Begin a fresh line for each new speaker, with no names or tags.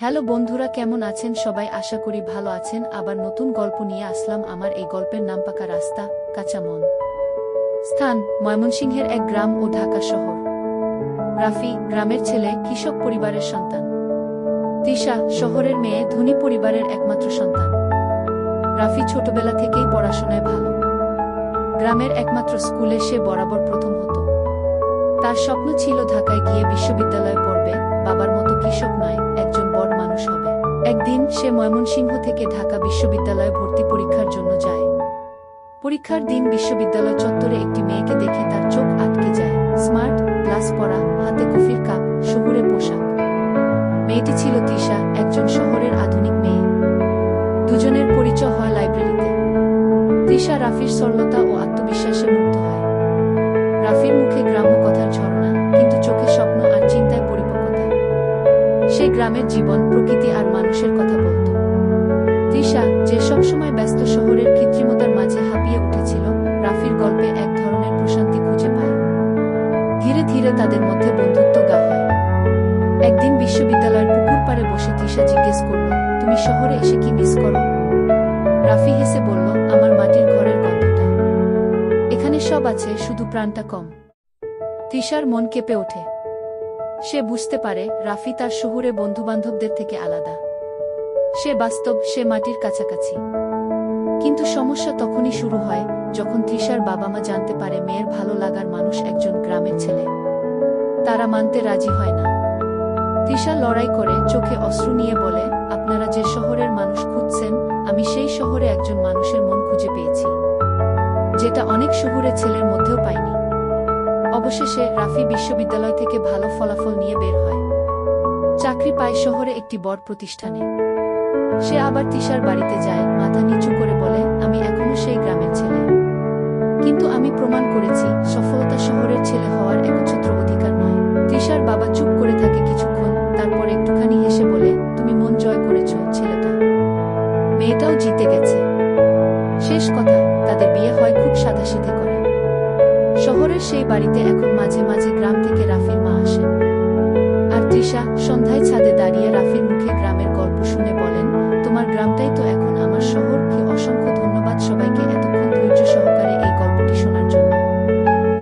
Hello বন্ধুরা, কেমন আছেন সবাই? আশা করি ভালো আছেন। আবার নতুন গল্প নিয়ে আসলাম। আমার এই গল্পের নাম পাকা রাস্তা, কাঁচা মন। স্থান ময়মনসিংহের এক গ্রাম ও ঢাকা শহর। রাফি গ্রামের ছেলে, কৃষক পরিবারের সন্তান। তিশা শহরের মেয়ে, ধনী পরিবারের একমাত্র সন্তান। রাফি ছোটবেলা থেকেই পড়াশোনায় ভালো। গ্রামের একমাত্র স্কুলে সে বরাবর প্রথম হতো। তার স্বপ্ন ছিল ঢাকায় গিয়ে বিশ্ববিদ্যালয়ে পড়বে, বাবার মতো কৃষক নয়, একজন বড় মানুষ হবে। একদিন সে ময়মনসিংহ থেকে ঢাকা বিশ্ববিদ্যালয়ে ভর্তি পরীক্ষার জন্য যায়। পরীক্ষার দিন বিশ্ববিদ্যালয় চত্বরে একটি মেয়েকে দেখে তার চোখ আটকে যায়। স্মার্ট, গ্লাস পরা, হাতে কফির কাপ, শহুরে পোশাক। মেয়েটি ছিল তিশা, একজন শহরের আধুনিক মেয়ে। দুজনের পরিচয় হয় লাইব্রেরিতে। তিশা রাফির সরলতা ও আত্মবিশ্বাসে মুগ্ধ হয়। রাফির মুখে গ্রাম্য কথার ঝরনা, কিন্তু চোখে স্বপ্ন আর চিন্তায় পরিপক্কতা। সে গ্রামের জীবন, প্রকৃতি আর মানুষের কথা বলত। তিশা, যে সবসময় ব্যস্ত শহরের কৃত্রিমতার মাঝে হাঁপিয়ে উঠেছিল, রাফির গল্পে এক ধরনের প্রশান্তি খুঁজে পায়। ধীরে ধীরে তাদের মধ্যে বন্ধুত্ব গড়ে হয়। একদিন বিশ্ববিদ্যালয়ের পুকুর পাড়ে বসে তিশা জিজ্ঞেস করল, তুমি শহরে এসে কি মিস করো? রাফি হেসে বলল, আমার মাটির ঘরের গন্ধটা। এখানে সব আছে, শুধু প্রাণটা কম। তিশার মন কেঁপে ওঠে। সে বুঝতে পারে রাফি তার শহুরে বন্ধুবান্ধবদের থেকে আলাদা। সে বাস্তব, সে মাটির কাছাকাছি। কিন্তু সমস্যা তখনই শুরু হয় যখন তিশার বাবা মা জানতে পারে মেয়ের ভালো লাগার মানুষ একজন গ্রামের ছেলে। তারা মানতে রাজি হয় না। তিশা লড়াই করে, চোখে অশ্রু নিয়ে বলে, আপনারা যে শহরের মানুষ খুঁজছেন, আমি সেই শহরে একজন মানুষের মন খুঁজে পেয়েছি, যেটা অনেক শহুরে ছেলের মধ্যেও পাইনি। অবশেষে রাফি বিশ্ববিদ্যালয় থেকে ভালো ফলাফল নিয়ে বের হয়। চাকরি পায় শহরে একটি বড় প্রতিষ্ঠানে। সে আবার তিশার বাড়িতে যায়, মাথা নিচু করে বলে, আমি এখনো সেই গ্রামের ছেলে। কিন্তু আমি প্রমাণ করেছি, সফলতা শহরের ছেলে হওয়ার একচ্ছত্র অধিকার নয়। তিশার বাবা চুপ করে থাকে কিছুক্ষণ, তারপর একটুখানি হেসে বলে, তুমি মন জয় করেছ ছেলেটা। মেয়েটাও জিতে গেছে। শেষ কথা, তাদের বিয়ে হয় খুব সাদাসিধে করে। শহরের সেই বাড়িতে এখন মাঝে মাঝে গ্রাম থেকে রাফির মা আসেন। আর তিশা সন্ধ্যায় ছাদে দাঁড়িয়ে রাফির মুখে গ্রামের গল্প শুনে বলেন, তোমার গ্রামটাই তো এখন আমার শহর।